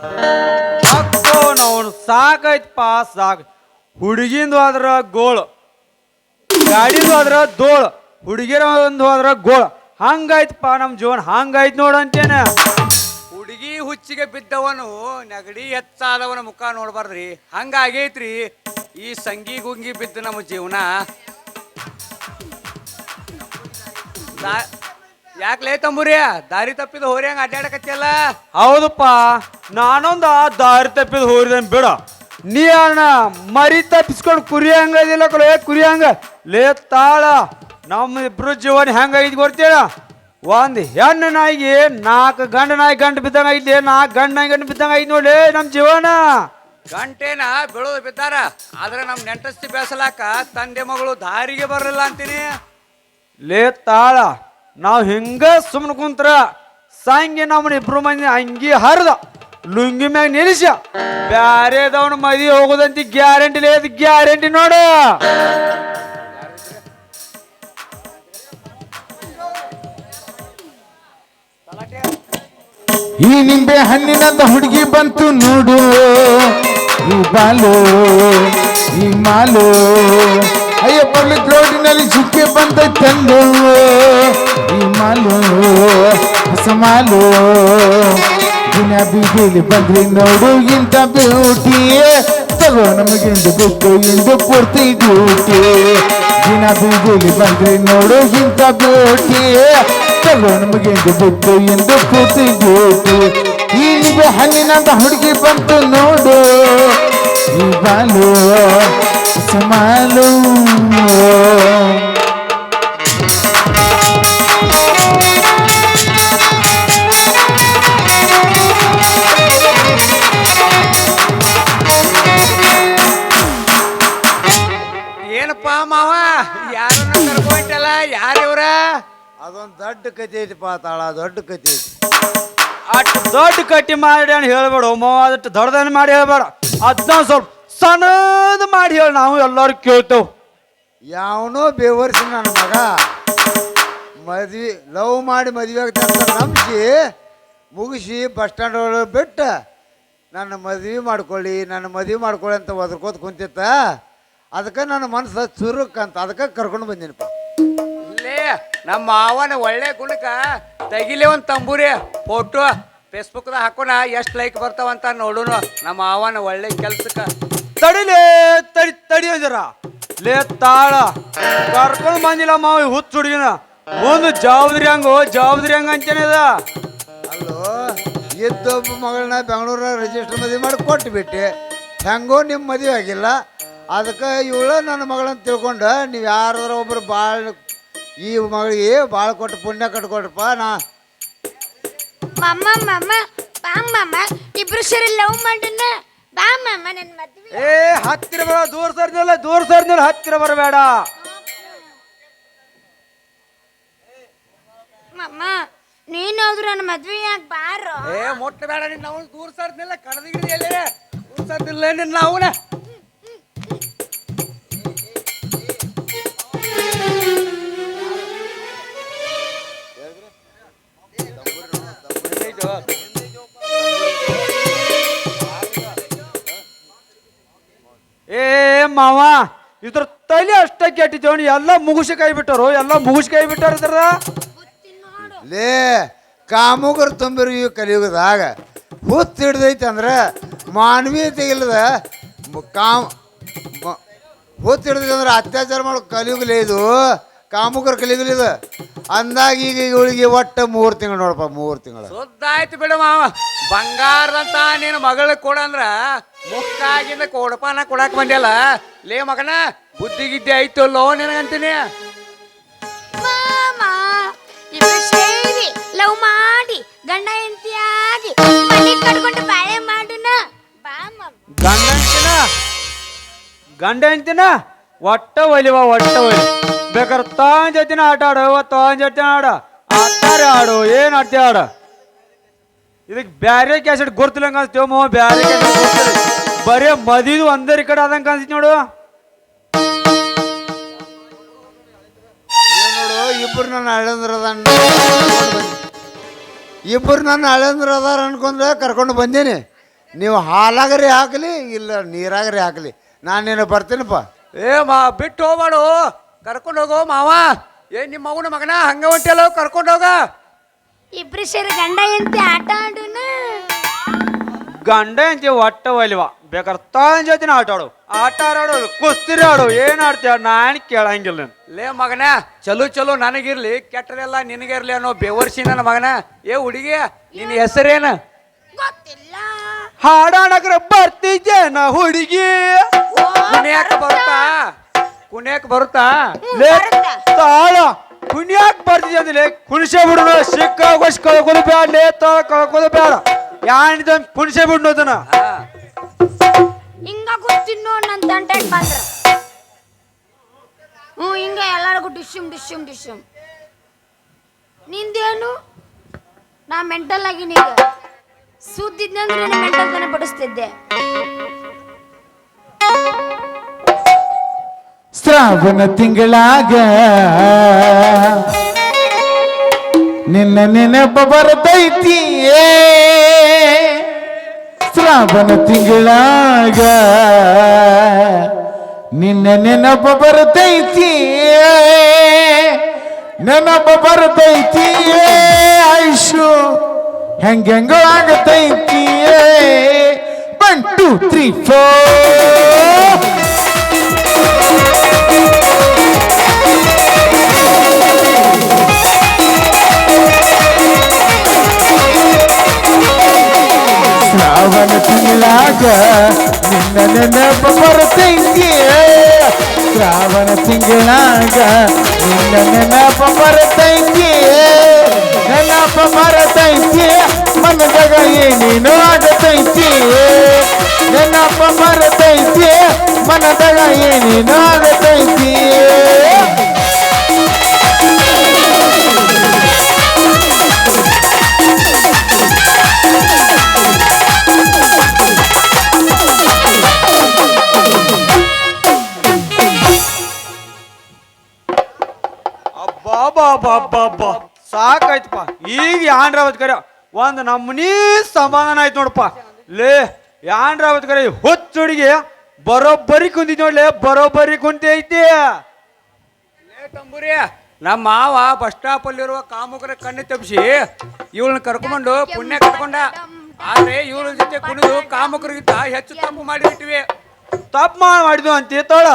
ಅಕ್ಕೋ ನಾವು ಸಾಕೈತಪ್ಪ ಸಾಕು. ಹುಡುಗಿಂದು ಆದ್ರ ಗೋಳು, ಗಾಡಿದು ಆದ್ರ ದೋಳು, ಹುಡುಗಿರ ಒಂದು ಆದ್ರ ಗೋಳು. ಹಂಗಾಯ್ತಪ್ಪ ನಮ್ಮ ಜೀವನ, ಹಂಗಾಯ್ತು ನೋಡಂತೇನೆ. ಹುಡುಗಿ ಹುಚ್ಚಿಗೆ ಬಿದ್ದವನು ನೆಗಡಿ ಹೆಚ್ಚಾದವನ ಮುಖ ನೋಡ್ಬಾರ್ದ್ರಿ, ಹಂಗಾಗೈತ್ರಿ ಈ ಸಂಗಿ ಗುಂಗಿ ಬಿದ್ದ ನಮ್ಮ ಜೀವನ. ಯಾಕ್ಲೇ ತಂಬುರಿ ದಾರಿ ತಪ್ಪಿದ ಹೋರಿ ಹಂಗ ಅಡ್ಡಾಡಕತ್ತಿಯಲ್ಲ? ಹೌದಪ್ಪ, ನಾನೊಂದ ದಾರಿ ತಪ್ಪಿದ ಹೋರಿದನ್ ಬಿಡ. ನೀ ಅಣ್ಣ ಮರಿ ತಪ್ಪಿಸ್ಕೊಂಡು ಕುರಿ ಹಂಗದಿಲ್ಲ ಕಡೆ, ಕುರಿ ಹಂಗ ಲೇ ತಾಳ. ನಮ್ಮ ಇಬ್ರು ಜೀವನ ಹೆಂಗೈತಿ ಗೊತ್ತೇಳ? ಒಂದ್ ಹೆಣ್ಣು ನಾಯಿಗೆ 4 ಗಂಡ ನಾಯಿ ಗಂಟು ಬಿದ್ದಂಗ ಐತಿ, 4 ಗಂಡ ನಾಯಿ ಗಂಟು ಬಿದ್ದಂಗ ಐತಿ ನೋಡಿ ನಮ್ಮ ಜೀವನ. ಗಂಟೆನ ಬೀಳೋದು ಬಿದ್ದಾರ, ಆದ್ರೆ ನಮ್ ನೆಂಟಸ್ತಿ ಬೆಳೆಸಲಾಕ ತಂದೆ ಮಗಳು ದಾರಿಗೆ ಬರಲಿಲ್ಲ ಅಂತೀನಿ. ಲೇ ತಾಳ, ನಾವು ಹಿಂಗ ಸುಮ್ಮನೆ ಕುಂತ್ರ ಸಂಗಿ ನಮ್ಮನ ಇಬ್ರು ಮಂದಿ ಅಂಗಿ ಹರಿದ ಲುಂಗಿ ಮ್ಯಾಗ ನಿಲ್ಲಿಸ ಬ್ಯಾರೆದವನ ಮದಿ ಹೋಗೋದಂತ ಗ್ಯಾರಂಟಿ ಲೇದ್ ಗ್ಯಾರಂಟಿ ನೋಡ. ಈ ನಿಂಬೆ ಹಣ್ಣಿನಂತ ಹುಡುಗಿ ಬಂತು ನೋಡು, ಈ ಬಾಲು ಈ ಮಾಲು ಅಯ್ಯ ಪಬ್ಲಿಕ್ ರೋಡಿನಲ್ಲಿ ಚುಕ್ಕೆ ಬಂದ ತಂದು, ಈ ಮಾಲು ಹೊಸ ಮಾಲು ದಿನ ಬೀದಿಲಿ ಬಂದ್ರಿ ನೋಡು ಇಂಥ ಬ್ಯೂಟಿ, ತಗೋ ನಮಗಿಂದು ಬೇಕು ಎಂದು ಪೂರ್ತಿ ಡ್ಯೂಟಿ. ದಿನ ಬೀದಿಲಿ ಬಂದ್ರಿ ನೋಡು ಇಂಥ ಬ್ಯೂಟಿ, ತಗೋ ನಮಗಿಂದು ಬೇಕು ಎಂದು ಪೂರ್ತಿ ಡ್ಯೂಟಿ. ಈ ನಿಂಬೆ ಹಣ್ಣಿನಂತ ಹುಡುಗಿ ಬಂತು ನೋಡು, ಈ ಬಾಲು ಸಮಾಲು. ಏನಪ್ಪ ಮಾವ ಯಾರನ್ನ ಕರ್ಕೊಂಟಲ್ಲ? ಯಾರಿವ್ರ? ಅದೊಂದು ದೊಡ್ಡ ಕತೆ ಐತಿಪ್ಪ ತಾಳ, ದೊಡ್ಡ ಕತೆ ಐತಿ. ಅಷ್ಟು ದೊಡ್ಡ ಕಟ್ಟಿ ಮಾಡಿ ಅಂತ ಹೇಳ್ಬೇಡ ಮಾವ, ಅದಷ್ಟು ದೊಡ್ಡದನ್ನ ಮಾಡಿ ಹೇಳ್ಬೇಡ, ಅದನ್ನ ಸ್ವಲ್ಪ ಸಣ್ಣದು ಮಾಡಿ ಹೇಳಿ ನಾವು ಎಲ್ಲರೂ ಕೇಳ್ತೇವೆ. ಯಾವನೋ ಬೇವರ್ಸಿ ನನ್ನ ಮಗ ಮದ್ವಿ ಲವ್ ಮಾಡಿ ಮದುವೆ ಆಗ್ತಂತ ನಂಬಿಸಿ ಮುಗಿಸಿ ಬಸ್ ಸ್ಟ್ಯಾಂಡ್ ಒಳಗೆ ಬಿಟ್ಟು ನನ್ನ ಮದ್ವೆ ಮಾಡ್ಕೊಳ್ಳಿ ಅಂತ ಒದರ್ಕೋತ ಕುಂತಿತ್ತ. ಅದಕ್ಕೆ ನನ್ನ ಮನಸ್ಸು ಚುರುಕಂತ ಅದಕ್ಕೆ ಕರ್ಕೊಂಡು ಬಂದೀನಿಪ್ಪ. ಇಲ್ಲೇ ನಮ್ಮ ಮಾವನ ಒಳ್ಳೆ ಗುಣಕ ತೆಗಿಲಿ ಒಂದು ತಂಬೂರಿ ಫೋಟೋ ಫೇಸ್ಬುಕ್ದಾಗ ಹಾಕೋಣ, ಎಷ್ಟು ಲೈಕ್ ಬರ್ತಾವಂತ ನೋಡೋಣ ನಮ್ಮ ಮಾವನ ಒಳ್ಳೆ ಕೆಲ್ಸಕ್ಕೆ. ತಡಿಲೇ ತಡಿ ಜರ. ಲೇ ತಾಳ, ಕರ್ಕೊಂಡು ಬಂದಿಲ್ಲ ಮಾವ ಹುಚ್ಚ ಹುಡುಗಿನ, ಒಂದು ಜವಾಬ್ದಾರಿ ಹಂಗ ಅಂತೇನೆ ಅದ. ಅಲ್ಲೋ ಇದ್ದೊಬ್ಬ ಮಗಳನ್ನ ಬೆಂಗಳೂರ ರಿಜಿಸ್ಟರ್ ಮದುವೆ ಮಾಡಿ ಕೊಟ್ಟು ಬಿಟ್ಟೆ, ಹೆಂಗೋ ನಿಮ್ಮ ಮದುವೆ ಆಗಿಲ್ಲ. ಅದಕ್ಕೆ ಇವಳ ನನ್ನ ಮಗಳಂತ ತಿಳ್ಕೊಂಡು ನೀವು ಯಾರಾದ್ರೂ ಒಬ್ರು ಭಾಳ ಈ ಮಗಳಿಗೆ ಭಾಳ ಕೊಟ್ಟು ಪುಣ್ಯ ಕಟ್ಕೊಟ್ರಪ್ಪ. ಮಾಮ ಇಬ್ರು ಸರಿ ಲವ್ ಮಾಡೋಣ ಬಾ ಮಾಮ, ನನ್ನ ಮದ್ವೆ. ಏ ಹತ್ತಿರ ಬೇಡ, ದೂರ ಸರ್ನಿಲ್ಲ ಹತ್ತಿರ ಬರಬೇಡ. ಮಾಮ ನೀನಾದ್ರೂ ನನ್ನ ಮದ್ವೆ ಯಾಕೆ ಬಾರೋ? ಮುಟ್ಟಬೇಡ ನಿನ್ನ, ನಾವು ದೂರ ಸರ್ದಿಲ್ಲ ಕಡದಿಗಿಲ್ಲ, ದೂರ ಸರ್ದಿಲ್ಲ ನಿನ್ನ ಅವನ. ಏ ಮಾವ, ಇದ್ರ ತಲೆ ಅಷ್ಟ ಕೆಟ್ಟಿದ್ದೇವನು, ಎಲ್ಲ ಮುಗಿಸಿ ಕೈ ಬಿಟ್ಟರು, ಇದ್ರ. ಲೇ ಕಾಮುಗರು ತುಂಬಿರು ಈ ಕಲಿಯುಗದಾಗ ಹುತ್ತು ಹಿಡ್ದೈತೆ ಅಂದ್ರೆ ಮಾನವೀಯತೆ ಇಲ್ಲದ ಹುತ್ತು ಹಿಡ್ದೈತೆ ಅಂದ್ರೆ ಅತ್ಯಾಚಾರ ಮಾಡೋ ಕಲಿಯುಗಲೇ ಇದು, ಕಾಮುಗರು ಕಲಿಯುಗಲಿದು. ಅಂದಾಗ ಈಗ ಇವಳಿಗೆ ಒಟ್ಟು 3 ತಿಂಗಳು ನೋಡಪ್ಪ, 3 ತಿಂಗಳು ಸುದ್ದಾಯ್ತು ಬಿಡು ಮಾವ. ಬಂಗಾರದಂತ ನೀನು ಮಗಳಿಗೆ ಕೊಡಂದ್ರ ಮುಕ್ಕಾಗಿಂದ ಕೊಡಪಾನ ಕೊಡಾಕ್ ಬಂದ್ಯಲ್ಲ. ಲೇ ಮಗನ ಬುದ್ಧಿಗಿದ್ದೆ ಆಯ್ತು ಲೋ ನಿನಗಂತೀನಿ. ಮಾಮ ಇಬ್ರು ಸೇರಿ ಲವ್ ಮಾಡಿ ಗಂಡ ಹೆಂಡತಿಯಾಗಿ ಮನೆ ಕಟ್ಕೊಂಡು ಬಾಳೆ ಮಾಡೋಣ ಬಾ ಮಾಮ. ಗಂಡ ಹೆಂಡ್ತಿನ ಒಟ್ಟ ಒಲಿವ ಬೇಕಾದ್ರೆ ತಾನ್ ಜೊತಿನ ಆಟ ಆಡು, ಏನ್ ಆಡ್ತೀಯ ಆಡ. ಇದಕ್ಕೆ ಬ್ಯಾರೆ ಕ್ಯಾಸೆಟ್ ಗೊತ್ತಿಲ್ಲ ಅನ್ಸ್ತೇವ ಮಾವ, ಬ್ಯಾರೆ ಕ್ಯಾಸೆಟ್ ಗೊತ್ತಿಲ್ಲ, ಬರೇ ಮದಿದು ಒಂದರಿ ಕಡೆ ಆದಂಗೆ ಕಾಣಿಸ್ತಿ ನೋಡು. ನೋಡು ಇಬ್ಬರು ನನ್ನ ಹಳೆಂದ್ರ ಅದಾರ ಅನ್ಕೊಂಡ್ರೆ ಕರ್ಕೊಂಡು ಬಂದೇನಿ. ನೀವು ಹಾಲಾಗರಿ ಹಾಕಲಿ ಇಲ್ಲ ನೀರಾಗರಿ ಹಾಕಲಿ ನಾನೇನು ಬರ್ತೀನಪ್ಪ. ಬಿಟ್ಟು ಹೋಗ್ಬೇಡು, ಕರ್ಕೊಂಡು ಹೋಗೋ ಮಾವ. ಏನ್ ನಿಮ್ಮ ಮಗನ ಮಗನ ಹಂಗ ಹೊಂಟಿಯಲ್ಲ, ಕರ್ಕೊಂಡು ಹೋಗ. ಇಬ್ರು ಸೇರಿ ಗಂಡ ಎಂತಿ ಆಟ ಆಡೋಣ. ಗಂಡ ಅಂತೀವಿ ಒಟ್ಟ ಒಲಿವ ಬೇಕಾದ್ರೆ ತಾನ ಜೊತೆನ ಆಟ ಆಡೋದು ಕುಸ್ತಿರಿ ಆಡು ಏನ್ ಆಡ್ತೀಯ ನಾನು ಕೇಳಂಗಿಲ್ಲ ನೀನು. ಲೇ ಮಗನ, ಚಲೋ ನನಗಿರ್ಲಿ ಕೆಟ್ಟದೆಲ್ಲ ನಿನಗಿರ್ಲಿ ಅನ್ನೋ ಬೆವರ್ಸಿ ನನ್ನ ಮಗನ. ಏ ಹುಡುಗಿ, ನಿನ್ನ ಹೆಸರೇನು? ಗೊತ್ತಿಲ್ಲ. ಹಾಡಾಡಕ್ರ ಬರ್ತಿದ್ದೇನ ಹುಡುಗಿ ಕುಣಿಯಾಕ ಬರುತ್ತಾ? ಲೇ ತಾಳ ಕುಣಿಯಾಕ ಬರ್ತಿದ್ದೆ ಅಂದ್ರೆ ಕುಣಿಸೇ ಬಿಡು. ಸಿಕ್ಕಾಗೋಸ್ ಕಳ್ಕೊದು ಬೇಡ, ಲೇ ತಾಳ ಕಳ್ಕೊದು ಬೇಡ. ಯಾನಿದ ಕುಣಿಸೇ ಬಿಡು ಅದನ್ನ. ಹಿಂಗ ಗೊತ್ತಿನ್ನೋ ನನ್ನ ತಂಟೆಗೆ ಬಂದ್ರ ಹಿಂಗ ಎಲ್ಲರಿಗೂ ಡಿಶುಮ್. ನಿಂದೇನು? ನಾ ಮೆಂಟಲ್ ಆಗಿನಿ. ಈಗ ಸುದ್ದಿದ್ನಂದ್ರೆ ನಾನು ಮೆಂಟಲ್ ತಾನೆ ಪಡಿಸ್ತಿದ್ದೆ. ಶ್ರಾವಣ ತಿಂಗಳಾಗ ನಿನ್ನ ನೆನಪ ಬರ್ತೈತಿ. ಶ್ರಾವಣ ತಿಂಗಳಾಗ ನಿನ್ನ ನೆನಪ ಬರ್ತೈತಿ. ನೆನಪ ಬರ್ತೈತಿ ಆಯುಷು ಹೆಂಗೆಂಗೋ ಆಗತೈತಿ. 1 2 3 4 ಶ್ರಾವಣ ತಿಂಗಳಾಗ ನಿನ್ನ ನೆನಪ ಬರ್ತೈತಿ. ಶ್ರಾವಣ ತಿಂಗಳಾಗ ನಿನ್ನ ನೆನಪ ಬರ್ತೈತಿ. ನೆನಪ ಬರ್ತೈತಿ ಮನದಾಗ ಏನೇನೋ ಆಗತೈತಿ. ನೆನಪ ಬರ್ತೈತಿ ಮನದಾಗ ಏನೇನೋ ಆಗತೈತಿ. ಅಬ್ಬಾ ಸಾಕಾಯ್ತಪ್ಪ. ಈಗ ಯಾಂಡ್ರಾವತ್ ಕರೆ ಒಂದ್ ನಮ್ಮನಿ ಸಮಾಧಾನ ಆಯ್ತು ನೋಡಪ್ಪ. ಲೇ ಯಾಂಡ್ರಾವತ್ ಕರೆ ಹೊತ್ತು ಹುಡುಗಿ ಬರೋಬ್ಬರಿ ಕುಂತಿದ್ ನೋಡ್ಲೆ, ಬರೋಬ್ಬರಿ ಕುಂತಿ ಐತಿ. ತಂಬುರಿ, ನಮ್ಮ ಮಾವ ಬಸ್ ಸ್ಟಾಪ್ ಅಲ್ಲಿರುವ ಕಾಮುಕರ ಕಣ್ಣು ತಪ್ಪಿಸಿ ಇವಳನ್ನ ಕರ್ಕೊಂಡು ಪುಣ್ಯ ಕಟ್ಕೊಂಡ. ಆದ್ರೆ ಇವಳ ಜೊತೆ ಕುಣಿದು ಕಾಮುಕರಿಗಿಂತ ಹೆಚ್ಚು ತಪ್ಪು ಮಾಡಿಬಿಟ್ಟಿವಿ. ತಪ್ಪು ಮಾಡಿದ್ವು ಅಂತ ತೋಳ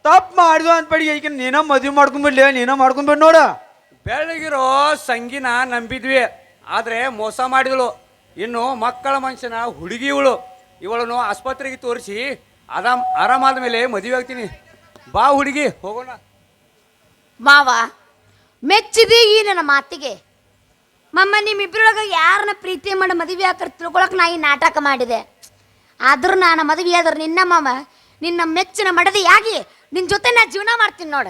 ತಪ್ಪು ಮಾಡಿದ್ವು ಅಂತ ಪಡಿ ಈಗ ನೀನ ಮದುವೆ ಮಾಡ್ಕೊಂಡ್ಬಿಡ್ಲಿ, ನೀನ ಮಾಡ್ಕೊಂಡ್ಬಿಡ್ ನೋಡ. ಬೆಳಗಿರೋ ಸಂಗಿನ ನಂಬಿದ್ವಿ, ಆದ್ರೆ ಮೋಸ ಮಾಡಿದಳು. ಇನ್ನು ಮಕ್ಕಳ ಮನುಷ್ಯನ ಹುಡುಗಿ ಇವಳನ್ನು ಆಸ್ಪತ್ರೆಗೆ ತೋರಿಸಿ ಆರಾಮಾದ ಮೇಲೆ ಮದುವೆ ಆಗ್ತೀನಿ. ಬಾ ಹುಡುಗಿ, ಹೋಗೋಣ. ಮಾವ ಮೆಚ್ಚಿದಿ ಈ ನನ್ನ ಮಾತಿಗೆ. ಮಮ್ಮ ನಿಮ್ಮಿಬ್ಬರೊಳಗ ಯಾರನ್ನ ಪ್ರೀತಿ ಮಾಡಿ ಮದುವೆ ಹಾಕರ್ ತಿಳ್ಕೊಳಕ್ ನಾ ಈ ನಾಟಕ ಮಾಡಿದೆ. ಆದ್ರೂ ನಾನು ಮದುವೆ ಆದ್ರೆ ನಿನ್ನ ಮಾಮ ನಿನ್ನ ಮೆಚ್ಚಿನ ಮಡದಿಯಾಗಿ ನಿನ್ ಜೊತೆ ನಾ ಜೀವನ ಮಾಡ್ತೀನಿ ನೋಡ.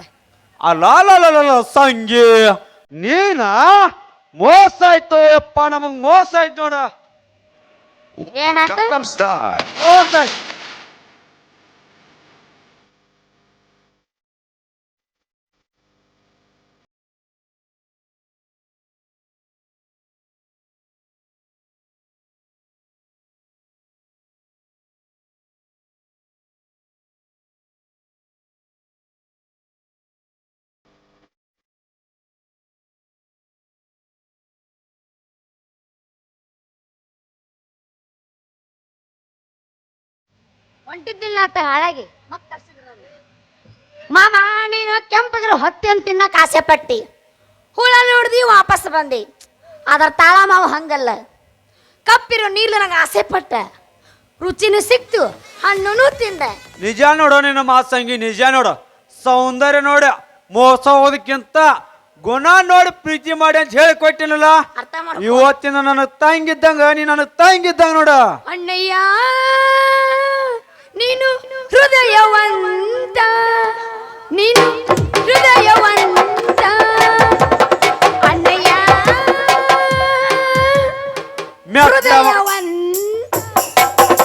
ಅಲ್ಲ ಸಂಗಿ ನೀನ ಮೋಸ ಆಯ್ತು ಯಪ್ಪ, ನಮಗ್ ಮೋಸ ಆಯ್ತು ನೋಡ. ಏನಾಯ್ತು? ಮೋಸ ಆಯ್ತು. ಹೊಂಟಿದ್ದಿಲ್ಲ ಆತ ಹಾಳಾಗಿ ಮಾಮ ನೀನು ಕೆಂಪಗಿರೋ ಹೊತ್ತಿ ತಿನ್ನಕ್ ಆಸೆ ಪಟ್ಟಿ, ಹುಳ ನೋಡ್ದಿ ವಾಪಸ್ ಬಂದಿ. ಅದರ ತಾಳ ಮಾವು ಹಂಗಲ್ಲ, ಕಪ್ಪಿರೋ ನೀರ್ಲು ನಂಗೆ ಆಸೆ ಪಟ್ಟ, ರುಚಿನೂ ಸಿಕ್ತು, ಹಣ್ಣು ತಿಂದೆ. ನಿಜ ನೋಡೋ ನಿನ್ನ ಮಾತು ಸಂಗಿ, ನಿಜ ನೋಡು. ಸೌಂದರ್ಯ ನೋಡ ಮೋಸ ಹೋದಕ್ಕಿಂತ ಗುಣ ನೋಡಿ ಪ್ರೀತಿ ಮಾಡಿ ಅಂತ ಹೇಳಿ ಕೊಟ್ಟಿನಲ್ಲ. ಅರ್ಥ ಮಾಡ ಇವತ್ತಿನ ನನ್ನ ತಂಗಿದ್ದಂಗ ನೀ ನನ್ನ ತಂಗಿದ್ದಂಗ ನೋಡ. ಅಣ್ಣಯ್ಯ ನೀನು ಹೃದಯವಂತ, ನೀನು ಹೃದಯವಂತ ಅಣ್ಣಯ್ಯ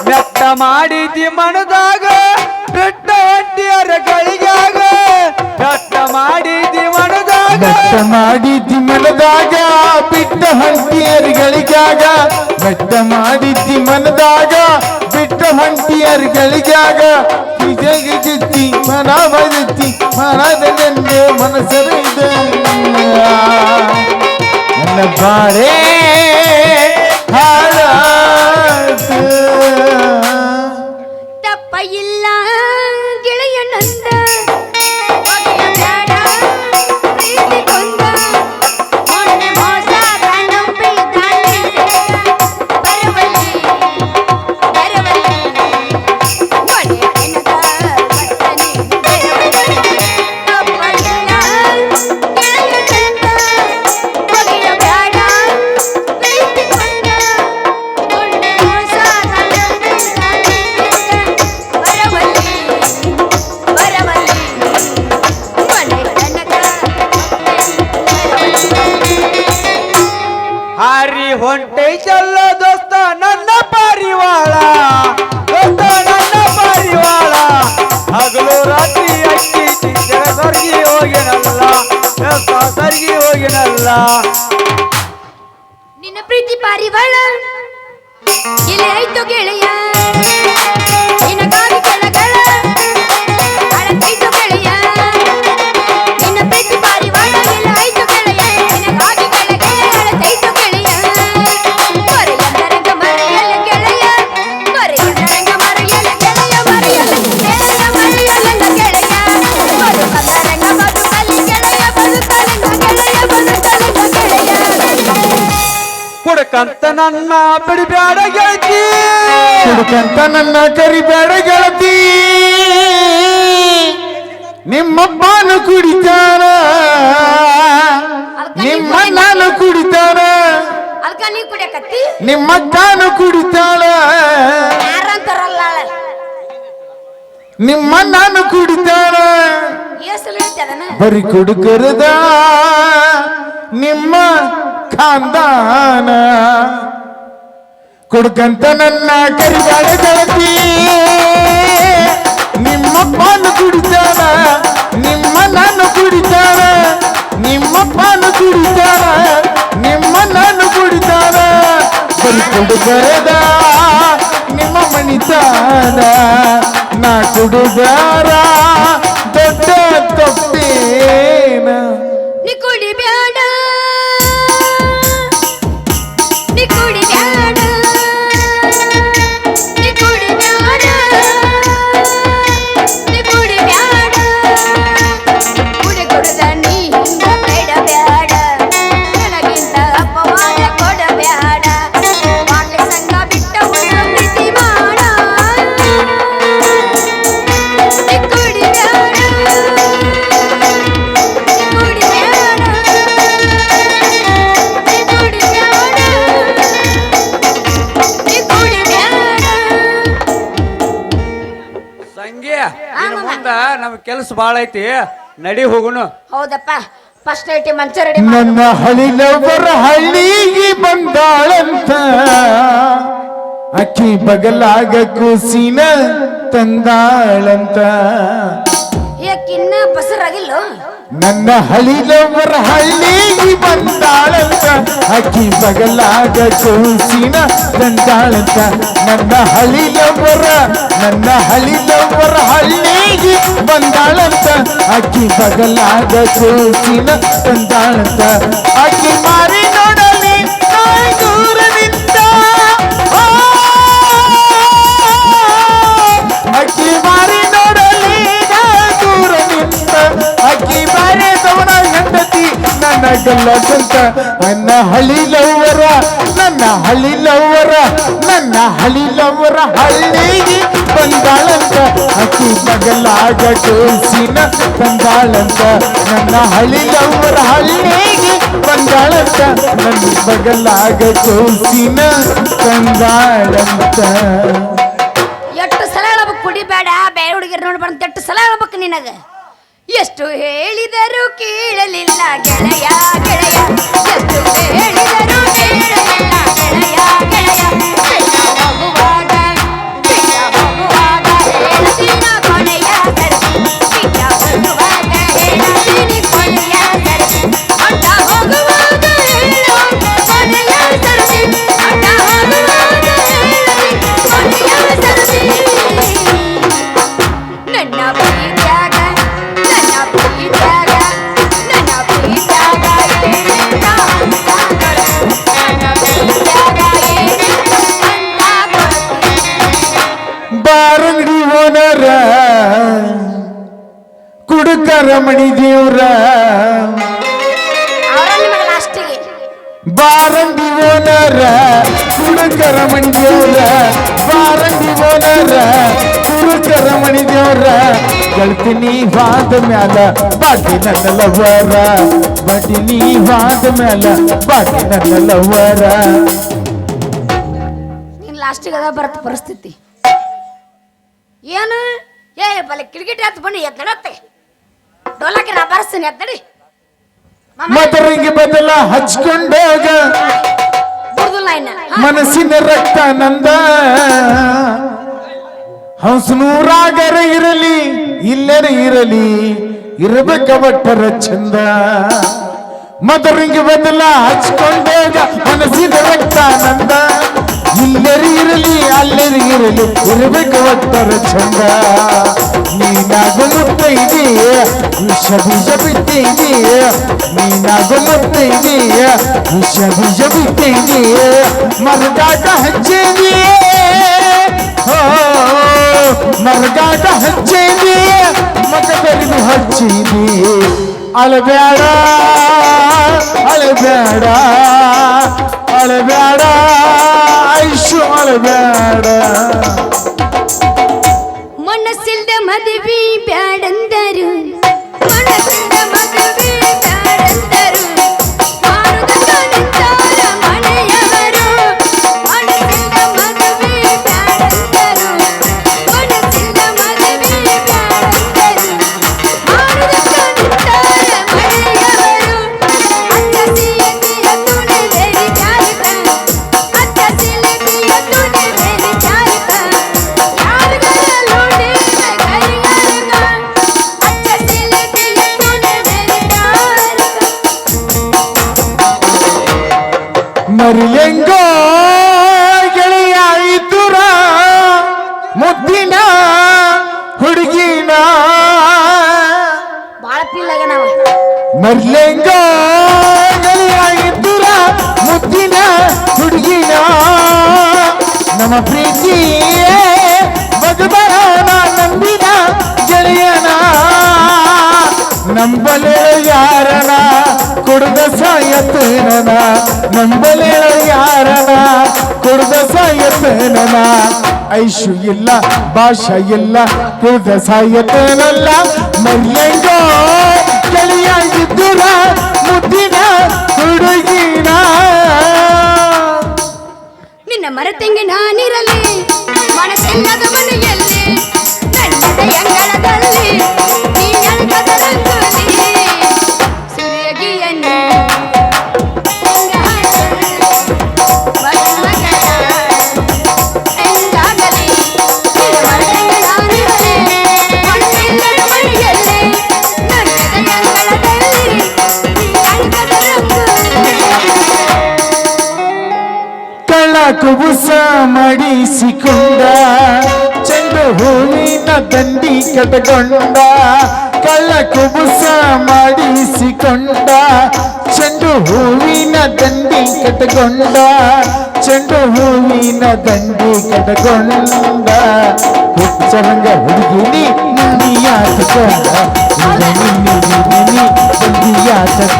ಮೆತ್ತ ಮಾಡಿದಿ ಮನದಾಗ ಬೆಟ್ಟ ಹಟ್ಟಿಯರ ಗಳಿಗಾಗ, ಬೆಟ್ಟ ಮಾಡಿದಿ ಮನದಾಗ ಬೆಟ್ಟ ಮಾಡಿದ್ದಿ ಮನದಾಗ ಬಿಟ್ಟ ಹಂಟಿಯರ್ಗಳಿಗಾಗ ಬೆಟ್ಟ ಮಾಡಿದ್ದಿ ಮನದಾಗ ಬಿಟ್ಟ ಹಂಟಿಯರ್ಗಳಿಗಾಗ ಗಿಜ್ಜಿ ಮನ ಬದುತ್ತಿ ಮನದನೆಂದು ಮನಸರಿದೆ ನನ್ನ ಬಾಳೆ ಹಾಳಾತು ತಪ್ಪ ಇಲ್ಲ ಗೆಳೆಯನಂದ ಬಗೆಯ ಬ್ಯಾಡ ಪ್ರೀತಿ ಕೊಂದ ಮೊನ್ನೆ ಮೋಸದ ನಂಬಿದ ಬರವಲ್ಲಿ ಒಳ್ಳೆಯ ನೆನದ ಬರ್ತನೆ ತಪ್ಪ ಇಲ್ಲ ಗೆಳೆಯನಂದ ಬಗೆಯ ಬ್ಯಾಡ ಪ್ರೀತಿ ಕೊಂದ ಮೊನ್ನೆ ಮೋಸದ ನಂಬಿದ ಬರವಲ್ಲಿ ಒಳ್ಳೆಯ ನೆನದ ಹಾರಿ ಹೊಂಟೆ ಚಲ್ಲ ದೋಸ್ತ ನನ್ನ ಪಾರಿವಾಳ ದೋಸ್ತ ನನ್ನ ಪಾರಿವಾಳ ಹಗಲು ರಾತ್ರಿ ಅಕ್ಕಿ ಚಿಂತೆರ ಸರ್ಗಿ ಹೋಗಿನಲ್ಲ ದೋಸ್ತ ಸರ್ಗಿ ಹೋಗಿನಲ್ಲ ನಿನ್ನ ಪ್ರೀತಿ ಪಾರಿವಾಳ ಇಲ್ಲಿ ಆಯ್ತು ಗೆಳೆಯ ನಿನಗಾಗಿ ಕೆಳಗಳ ಅಳತೈತು ಗೆಳೆಯ ನಿನ್ನ ಪ್ರೀತಿ ಪಾರಿವಾಳ ಇಲ್ಲಿ ಆಯ್ತು ಗೆಳೆಯ ನಿನಗಾಗಿ ಕೆಳಗಳ ಅಳತೈತು ಗೆಳೆಯ ಮರೆಯಂದರಂಗ ಮರೆಯಲ್ಲ ಗೆಳೆಯ ಮರೆಯಂದರಂಗ ಮರೆಯಲ್ಲ ಗೆಳೆಯ ಮರೆಯಲ್ಲ ಮರೆಯಲ್ಲ ಗೆಳೆಯ ಬದುಕಂದರಂಗ ಬದುಕಲಿ ಗೆಳೆಯ ಬದುಕಲಿಂಗ ಗೆಳೆಯ ಬದುಕಲಿಂಗ ಗೆಳೆಯ ಕುಡಕಂತ ನನ್ನ ಬಿಡಬ್ಯಾಡ ಗೆಳತಿ ಹುಡುಕಂತ ನನ್ನ ಕರಿಬೇಡ ಗೆಳತಿ ನಿಮ್ಮಪ್ಪನು ಕುಡಿತಾನ ನಿಮ್ಮ ನಾನು ಕುಡಿತಾನ ಅದಕ್ಕ ನೀ ಕುಡಿಯಕತ್ತಿ ನಿಮ್ಮಕ್ಕನು ಕುಡಿತಾಳ ಯಾರಂತಾರಲ್ಲ ನಿಮ್ಮ ನಾನು ಕುಡಿತಾನ ಏಸಲು ಹೇಳ್ತದನ ಬರಿ ಕುಡುಕರದ ನಿಮ್ಮ ಖಾನ್ದಾನ ಕುಡ್ಕಂತ ನನ್ನ ಕರಿಬೇಡ ಗೆಳತಿ ನಿಮ್ಮಪ್ಪನು ಕುಡಿತಾನ ನಿಮ್ಮ ನಾನು ಕುಡಿತಾನ ನಿಮ್ಮಪ್ಪನು ಕುಡಿತಾನ ನಿಮ್ಮ ನಾನು ಕುಡಿತಾನ ಬರಿ ಕುಡುಕರದ ನಿಮ್ಮ ಮಣಿತಾನ ನಾ ಕುಡುದಾರ ದೊಡ್ಡ ತಪ್ಪೇನ ನೀ ಕುಡಿ ಬ್ಯಾಡ ನೀ ಕುಡಿ ಬ್ಯಾಡ ನೀ ಕುಡಿ ಬ್ಯಾಡ ನೀ ಕುಡಿ ಬ್ಯಾಡ ಕುಡಿ ಕುಡಿದ ನೀ ಹಿಂಗ ಬೇಡ ಬ್ಯಾಡ ನನಗಿಂತ ಅಪವಾದ ಕೊಡ ಬ್ಯಾಡ ಬಾಟ್ಲಿ ಸಂಗ ಬಿಟ್ಟ ಉಳ್ಳ ಪ್ರೀತಿ ಮಾಡ ನೀ ಕುಡಿ ಬ್ಯಾಡ ನೀ ಕುಡಿ ಬ್ಯಾಡ ನೀ ಕುಡಿ ಬ್ಯಾಡ ನೀ ಕುಡಿ ಬ್ಯಾಡ ಸಂಗಿ ಇನ್ನು ಮುಂದ ನಮ್ ಕೆಲಸ ಬಾಳ ಐತಿ ನಡಿ ಹೋಗುನು ಹೌದಪ್ಪ ಫಸ್ಟ್ ಐಟಿ ಮಂಚ ರೆಡಿ ನನ್ನ ಹಳಿಲವರ ಹಳ್ಳಿಗೆ ಬಂದಾಳಂತ ಅಕ್ಕಿ ಬಗಲಾಗ ಕೂಸಿನ ತಂದಾಳಂತ ಯಾಕಿನ್ನ ಬಸರಾಗಿಲ್ಲ ನನ್ನ ಹಳಿಲವರ ಹಳ್ಳಿಗೆ ಬಂದಾಳಂತ ಅಕ್ಕಿ ಬಗಲಾಗ ಕೂಸಿನ ತಂದಾಳಂತ ನನ್ನ ಹಳಿಲವರ ಹಳ್ಳಿಗೆ ಬಂದಾಳಂತ ಅಕ್ಕಿ ಬಗಲಾಗ ಕೂಸಿನ ತಂದಾಳಂತ ಅಕ್ಕಿ ಮಾರಿ ನೋಡಲಿ ನಾಯಿ ದೂರದಿಂದ ಅಕ್ಕಿ ಮಾರಿ ನೋಡಲಿ ನಾಯಿ ದೂರದಿಂದ ಅಕ್ಕಿ ಬಾರೆ ತವನ ಹೆಂಡತಿ ನನ್ನ ಗಲ್ಲದಂತ ನನ್ನ ಹಳಿಲವರ ಹಳ್ಳಿಗೆ ಬಂದಾಳಂತ ಅಕ್ಕಿ ಬಗಲಾಗ ಕೂಸಿನ ತಂದಾಳಂತ ನನ್ನ ಹಳ್ಳಿಗೆ ಬಂದಾಳಂತ ನನ್ನ ಬಗಲಾಗ ಕೂಸಿನ ತಂದಾಳಂತ ಎಷ್ಟು ಸಲ ಹೇಳ್ಬೇಕು ಕುಡಿಬೇಡ ಬೇರೆ ಹುಡುಗಿರ್ ನೋಡಿ ಬಂದ ಎಷ್ಟು ಸಲ ಹೇಳ್ಬೇಕು ನಿನಗ ಎಷ್ಟು ಹೇಳಿದರೂ ಕೇಳಲಿಲ್ಲ ಗೆಳೆಯ ಗೆಳೆಯ ಎಷ್ಟು ಹೇಳಿದರೂ ಕೇಳಲಿಲ್ಲ ಗೆಳೆಯ ಗೆಳೆಯ ಬಿಟ್ಟ ಹೋಗುವಾಗ ಹೇಳ್ತೀನ ಕೊನೆಯ ಸರಿ ಬಿಟ್ಟ ಹೋಗುವಾಗ ಹೇಳ್ತೀನಿ ಕೊನೆಯ ಸರಿ ಮಣಿ ದೇವ್ರ ಅವರ ನಿಮಗೆ ಲಾಸ್ಟಿಗೆ ಬಾರಂಗಿ ಓನರ ಕುಡುಕರ ಮಣಿ ದೇವ್ರ ಬಾರಂಗಿ ಓನರ ಕುಡುಕರ ಮಣಿ ದೇವ್ರ ಗೆಳ್ತೀನಿ ವಾದ ಮ್ಯಾಲ ಬಾಟಿ ನನ್ನ ಲವರ ಬಾಟಿನಿ ವಾದ ಮ್ಯಾಲ ಬಾಟಿ ನನ್ನ ಲವರ. ನೀನ್ ಲಾಸ್ಟಿಗೆ ಅದ ಬರತ್ತ ಪರಿಸ್ಥಿತಿ ಏನು ಏ ಬಲೆ ಕಿಟಕಿಟಿ ಹತ್ತು ಬನ್ನಿ ಎದ್ದಡತ್ತೆ ಡೋಲಕ್ಕೆ ನಾ ಬರ್ಸ್ತೀನಿ ಎದ್ದಡಿ ಮದರಿಗೆ ಬದಲ ಹಚ್ಕೊಂಡಾಗ ಬುಡ್ದಿಲ್ಲ ಇನ್ನ ಮನಸ್ಸಿನ ರಕ್ತ ನಂದ ಹಂಸನೂರಾಗರ ಇರಲಿ ಇಲ್ಲರ ಇರಲಿ ಇರಬೇಕ ಬಟ್ಟರ ಚಂದ. ಮದರಿಗೆ ಬದಲ ಹಚ್ಕೊಂಡಾಗ ಮನಸ್ಸಿನ ರಕ್ತ ನಂದ ಇಲ್ಲರಿ ಇರಲಿ ಅಲ್ಲರಿ ಇರಲಿ ಇರಬೇಕ ಬಟ್ಟರ ಚಂದ. ನೀನಾಗು ಮುತ್ತೈದೆಯ ವಿಷ ಬೀಜ ಬಿತ್ತೈದೆಯ ನೀನಾಗು ಮುತ್ತೈದೆಯ ವಿಷ ಬೀಜ ಬಿತ್ತೈದೆಯ ಮರಗಾಟ ಹಚ್ಚಿದೆಯೇ ಮರಗಾಟ ಹಚ್ಚಿದಿ ಮಗದರಿದು ಹಚ್ಚಿದಿ ಅಳಬೇಡ ಅಳಬೇಡ ಅಳಬೇಡ ಐಶು ಅಳಬೇಡ. ಮನಸ್ಸಿಲ್ದ ಮದುವೆ ಬ್ಯಾಡಂದರು ಮನಸ್ಸಿಲ್ದ ಮದುವೆ ಬ್ಯಾಡಂದರು ಮಾಡುವುದಕ್ಕ ನಿಂತಾರ ಮನೆಯವರು ಮನಸ್ಸಿಲ್ದ ಮದುವೆ ಬ್ಯಾಡಂದರು ಮನಸ್ಸಿಲ್ದ ಮದುವೆ ಬ್ಯಾಡಂದರು ಮಾಡುವುದಕ್ಕ ನಿಂತಾರ ಮನೆಯವರು ಅತ್ತ ಸಿಲಕಿಯ ತುಣೆ ಬೇರೆ ಜಾರಕ ಅತ್ತ ಸಿಲಕಿಯ ತುಣೆ ಬೇರೆ ಜಾರಕ ಯಾರಿಗರ ಲೋಡೆ ಕರಿಗಾರಕ ಅತ್ತ ಸಿಲಕಿಯ ತುಣೆ ಬೇರೆ ಜಾರಕ ಮರಿಲೆಂಗೋ ಗೆಳೆಯ ಇದ್ದುರ ಮುದ್ದಿನ ಹುಡುಗಿನ ಬಾಳ ಫೀಲ್ ಆಗ ನಾವು ಮರಿಲೆಂಗೋ ಗೆಳೆಯ ಇದ್ದುರ ಮುದ್ದಿನ ಹುಡುಗಿನ ನಮ್ಮ ಪ್ರೀತಿ ಭಗವಾನ ನಂಬಿನ ಗೆಳೆಯನ ನಂಬಲೆ ಯಾರನ ಕುಡ್ದ ಸಾಯತೇನನ ನಂಬಲೆ ಯಾರನ ಕುಡ್ದ ಸಾಯತೇನನ ಐಶು ಇಲ್ಲ ಭಾಷಾ ಇಲ್ಲ ಕುಡ್ದ ಸಾಯತೇನಲ್ಲ ಮರಿಯಂಗೋ ಗೆಳೆಯಾಗಿದ್ದುರ ಮುದ್ದಿನ ಹುಡುಗಿನ. ನಿನ್ನ ಮರೆತೆಂಗೆ ನಾನಿರಲಿ ಮನಸ್ಸೆಲ್ಲದ ಮನೆಯಲ್ಲಿ ನನ್ನದ ಅಂಗಳದಲ್ಲಿ ನೀ ಅಳಕದ ರಂಗೋಲಿ ಸೂರ್ಯಗಿಯನ್ನು ಎಂದಾಗಲಿ ನಿನ್ನ ಮರೆತೆಂಗೆ ನಾನಿರಲಿ ಮನಸ್ಸೆಲ್ಲದ ಮನೆಯಲ್ಲಿ ನನ್ನದ ಅಂಗಳದಲ್ಲಿ ನೀ ಅಳಕದ ರಂಗೋಲಿ. ಕಳ್ಳ ಕುಬುಸ ಮಾಡಿಸಿಕೊಂಡ ಚೆಂಡು ಹೂವಿನ ದಂಡಿ ಕಟಕೊಂಡ ಕಳ್ಳ ಕುಬುಸ ಮಾಡಿಸಿಕೊಂಡ ಚೆಂಡು ಹೂವಿನ ದಂಡಿ ಕಟಕೊಂಡ ಚೆಂಡು ಹೂವಿನ ದಂಡಿ ಕಟಕೊಂಡ ಹುಚ್ಚರಂಗ ಹುಡುಗಿನಿ ನಿನ್ನಿಯಾತಕ ಬಂದಿಯಾತಕ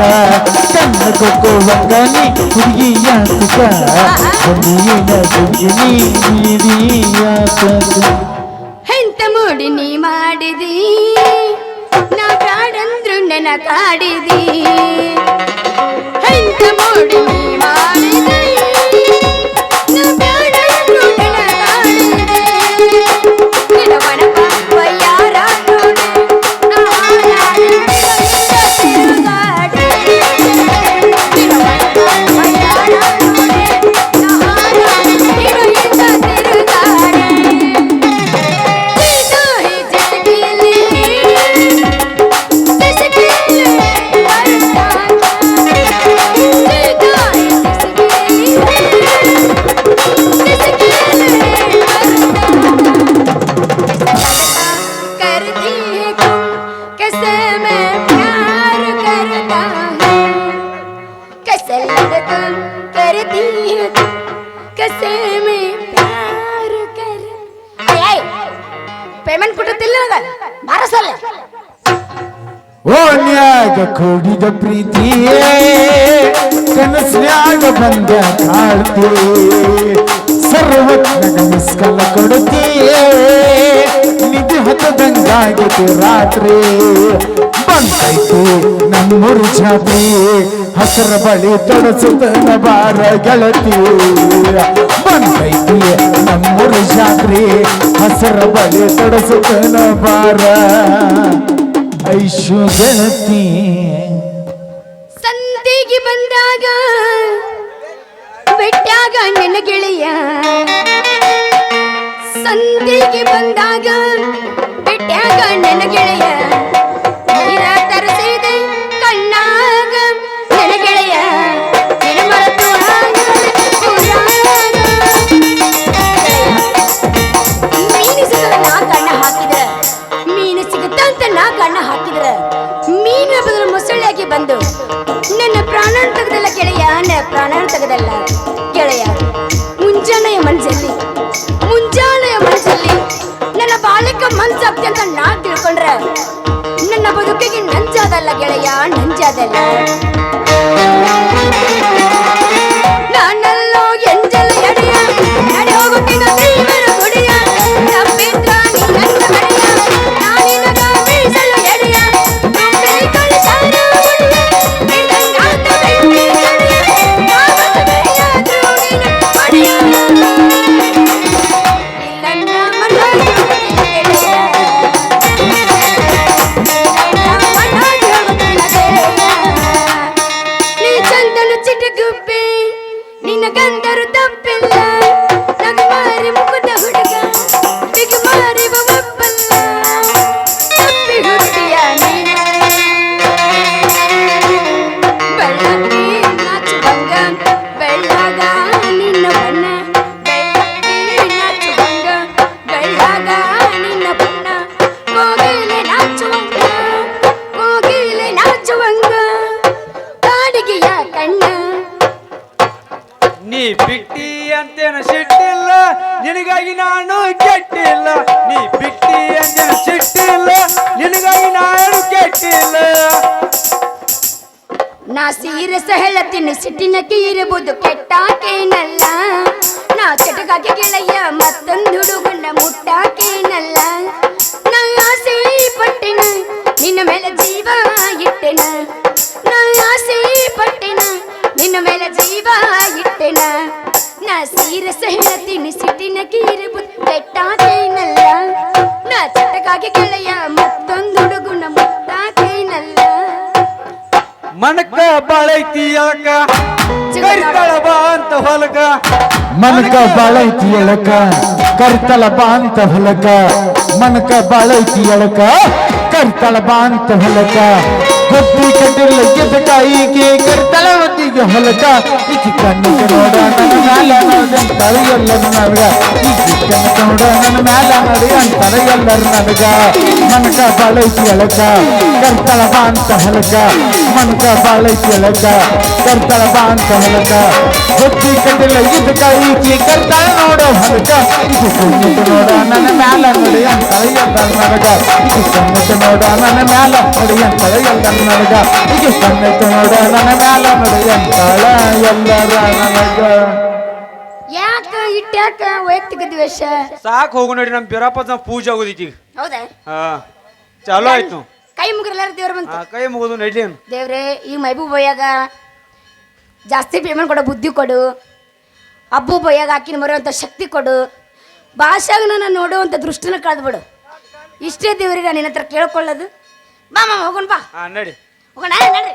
ಕಣ್ಣ ಕೊಕ್ಕುವಂಗನಿ ಹುಡುಗಿಯಾತಕ ಬಂದಿಯ ಹುಡುಗಿನಿ ನೀಡಿಯಾತಕ. ಎಂತ ಮೂಡಿ ನೀ ಮಾಡಿದಿ ನಾ ಬ್ಯಾಡಂದ್ರು ನೆನ ಕಾಡಿದಿ ಎಂತ ಮೂಡಿ ನೀ ಮಾಡಿದಿ ನಾ ಬ್ಯಾಡಂದ್ರು ನೆನ ಕಾಡಿದಿ ನಿನ್ನ ಮನಪಾಪ ಯಾರ ನೋಡಿ ನಾ ಹಾಳಾಗಿ ತಿರುಗಾಡಿ ನಿನ್ನ ಮನಪಾಪ ಯಾರ ನೋಡಿ ನಾ ಹಾಳಾಗಿ ತಿರುಗಾಡಿ. ಪೇಮೆಂಟ್ ಕೊಟ್ಟಿಲ್ಲ ಬಾರಸಲ್ಲ ಓನ್ಯಾಗ ಕೂಡಿದ ಪ್ರೀತಿಯೇ ಕನಸ್ನ್ಯಾಗ ಬಂದ ಕಾಡ್ತಿ ಸರ್ವಜ್ಞಗ ಮಿಸ್ಕಲ ಕೊಡುತ್ತೀಯೇ ನಿಧಿ ಹತ್ತದಂಗಾಗೈತಿ ರಾತ್ರಿ ಬಂದೈತಿ ನಮ್ಮೂರು ಜಾತ್ರೆ ಹಸರ ಬಳಿ ತೊಡಸುತ್ತ ಬಾರ ಗೆಳತಿ ಬಂದೈತಿ ನಮ್ಮೂರು ಜಾತ್ರೆ ಹಸರ ಬಳಿ ತೊಡಸುತ್ತ ಬಾರ ಐಶು ಗೆಳತಿ ಸಂತಿಗೆ ಬಂದಾಗ ಬೆಟ್ಟಾಗ ನನ್ನ ಗೆಳೆಯ ಸಂತಿಗೆ ಬಂದಾಗ ಬೆಟ್ಟಾಗ ನನ್ನ ಗೆಳೆಯ ನೀರ ತರಿಸಿದೆ ಕಣ್ಣಾಗ ನನ್ನ ಗೆಳೆಯ ನಿನ್ನ ಮರೆತು ಮೀನು ಸಿಗಲ್ಲ ನಾ ಕಣ್ಣ ಹಾಕಿದ್ರೆ ಮೀನು ಸಿಗುತ್ತಂತ ನಾ ಕಣ್ಣ ಹಾಕಿದ್ರೆ ಮೀನ ಬದಲು ಮೊಸಳೆಯಾಗಿ ಬಂದು ನನ್ನ ಪ್ರಾಣ ತೆಗೆದಲ್ಲ ಗೆಳೆಯ ನನ್ನ ಪ್ರಾಣ ತೆಗೆದಲ್ಲ ಗೆಳೆಯ ಮುಂಜಾನೆಯ ಮನಸ್ಸಲ್ಲಿ ನನ್ನ ಬಾಳಿಕ ಮನ್ಸಾಗ್ತಿ ಅಂತ ನಾ ತಿಳ್ಕೊಂಡ್ರೆ ನನ್ನ ಬದುಕಿಗೆ ನಂಜಾದಲ್ಲ ಗೆಳೆಯ ನಂಜಾದಲ್ಲ ನಾನೆಲ್ಲೋ ಎಂಜಲ ಎಡೆಯ ನಡೆ ಹೋಗುತ್ತಿನ ದೇವರ ಗುಡಿಯ ತಪ್ಪಿದ್ರ ನೀ ನನ್ನ ಮನೆಯ ನಾನಿನಗ ಬೀಸಲು ಎಡೆಯ ತುಂಬಿ ಕಳಿಸಾರ ಗುಡಿಯ ನಿನ್ನಂಗಾತ ಬೆಳ್ಳಿ ಕಡೆಯ ನಾವತ್ತ ಬೆಳೆಯಾದ್ರೂ ನಿನ್ನ ಒಡೆಯ ಇಲ್ಲನ್ನ ಮನೋಗಿ ಗೆಳೆಯ ನೀ ಚಂದನು ಚಿಟಗುಬ್ಬಿ ನಿನ್ನ ಗಂಧರು ತಪ್ಪಿಲ್ಲ ನಗುಮಾರಿ ಮುಖದ ಹುಡುಗ ಬಿಗುಮಾರಿ ಒಪ್ಪಲ್ಲ ತಪ್ಪಿ ಹುಟ್ಟಿಯ ನೀನ ಬೆಳ್ಳಕ್ಕಿ ನಾಚುವಂಗ ಬೆಳ್ಳಾಗ ನಿನ್ನ ಬಣ್ಣ ಬೆಳ್ಳಕ್ಕಿ ನಾಚುವಂಗ ಬೆಳ್ಳಾಗ ನಿನ್ನ ಬಣ್ಣ ಕೋಗಿಲೆ ನಾಚುವಂಗ ಕಾಡಿಗೆಯ ಕಣ್ಣ ನೀ ಬಿಟ್ಟಿ ಅಂತೇನ ಸಿಟ್ಟಿಲ್ಲ ನಿನಗಾಗಿ ನಾನು ಕೆಟ್ಟಿಲ್ಲ ನೀ ಬಿಟ್ಟಿ ಅಂತೇನ ಸಿಟ್ಟಿಲ್ಲ ನಿನಗಾಗಿ ನಾನು ಕೆಟ್ಟಿಲ್ಲ ನಾ ಸೀರಸ ಹೇಳತ್ತೀನಿ ಸಿಟ್ಟಿನಕ್ಕೆ ಇರಬಹುದು ಕೆಟ್ಟಾಕೇನಲ್ಲ ನಾ ಕೆಟಗಾಗಿ ಗೆಳೆಯ ಮತ್ತೊಂದು ಹುಡುಗನ ಮುಟ್ಟಾಕೇನಲ್ಲ ನಾ ಆಸೆ ಪಟ್ಟಿನ ನಿನ್ನ ಮೇಲೆ ಜೀವ ಇಟ್ಟೆನ ನಾ ಆಸೆ ಪಟ್ಟಿನ ನಿನ್ನ ಮೇಲೆ ಜೀವ ಇಟ್ಟೆನ ನಾ ಸೀರಸ ಹೇಳತ್ತೀನಿ ಸಿಟ್ಟಿನಕ್ಕೆ ಇರಬಹುದು ಕೆಟ್ಟಾಕೇನಲ್ಲ ನಾ ಕೆಟಗಾಗಿ ಗೆಳೆಯ ಮತ್ತೊಂದು ಹುಡುಗನ ಮುಟ್ಟಾಕೇನಲ್ಲ ಮನಕ ಬಾಳೈತಿ ಅಳಕ ಕರಿತಾಳ ಬಾ ಅಂತ ಹೊಲಕ ಮನಕ ಬಾಳೈತಿ ಎಳಕ ಕರ್ತಳ ಬಾ ಅಂತ ಹೊಲಕ ಮನಕ ಬಾಳೈತಿ ಎಳಕ ಕರ್ತಳ ಬಾ ಅಂತ ಹೊಲಕ ಗೊತ್ತಿ ಕಟ್ಟಿಲ್ಲ ಗೆದಕಾಯಿಗೆ ಕರ್ತಳ ಹೊತ್ತಿಗೆ ಹೊಲಕ ಈಕಿ ಕಣ್ಣಿಗೆ ನೋಡ ನನ್ನ ಮ್ಯಾಲ ನೋಡಿ ಅಂತಾರೆ ಎಲ್ಲರೂ ನನಗ ಈಕಿ ಕಣ್ಣಿಗೆ ನೋಡ ನನ್ನ ಮ್ಯಾಲ ನೋಡಿ ಅಂತಾರೆ ಎಲ್ಲರೂ ನನಗ ಮನಕ ಬಾಳೈತಿ ಎಳಕ ಕರ್ತಳ ಬಾ ಅಂತ ಹೊಲಕ ಮನಕ ಬಾಳೈತಿ ಎಳಕ ಕರ್ತಳ ಬಾ ಅಂತ ಹೊಲಕ ಗೊತ್ತಿ ಕಟ್ಟಿಲ್ಲ ಗೆದಕಾಯಿಗೆ ಕರ್ತಳ ನೋಡೋ ಹೊಲಕ ಈಕಿ ಕಣ್ಣಿಗೆ ನೋಡ ನನ್ನ ಮ್ಯಾಲ ನೋಡಿ ಅಂತಾರೆ ಎಲ್ಲರೂ ನನಗ ಈಕಿ ಕಣ್ಣಿಗೆ ನೋಡ ನನ್ನ ಮ್ಯಾಲ ನೋಡಿ ಅಂತಾರೆ ಎಲ್ಲರೂ ನನಗ ಈಕಿ ಕಣ್ಣಿಗೆ ನೋಡ ನನ್ನ ಮ್ಯಾಲ ನೋಡಿ ಅಂತಾಳ ಎಲ್ಲರ ನನಗ ಯಾಕ ಇಟ್ಯಾಕ ವೈಯಕ್ತಿಕ ದ್ವೇಷ ಸಾಕು ಹೋಗು ನೋಡಿ ನಮ್ಮ ಬಿರಪ್ಪ ಪೂಜೆ ಆಗೋದೈತಿ ಈಗ ಹೌದಾ ಹಾ ಚಾಲೋ ಆಯ್ತು ಕೈ ಮುಗಿರಲ್ಲಾರ ದೇವ್ರ ಬಂತು ಕೈ ಮುಗಿದು ನಡ್ಲಿ ದೇವ್ರೆ ಈ ಮೈಬೂ ಬಯ್ಯಾಗ ಜಾಸ್ತಿ ಪೇಮೆಂಟ್ ಕೊಡೋ ಬುದ್ಧಿ ಕೊಡು ಅಬ್ಬು ಬಯ್ಯಾಗ ಹಾಕಿನ ಮರುವಂಥ ಶಕ್ತಿ ಕೊಡು ಭಾಷಾಗ ನಾನು ನೋಡುವಂಥ ದೃಷ್ಟಿನ ಕಳೆದ್ಬಿಡು ಇಷ್ಟೇ ದೇವ್ರಿಗೆ ನಾನು ನಿನ್ನ ಹತ್ರ ಕೇಳ್ಕೊಳ್ಳೋದು ಬಾ ಮಾಮ ಹೋಗೋಣ ಬಾ ಹಾ ನಡಿ ಹೋಗೋಣ ನಡ್ರಿ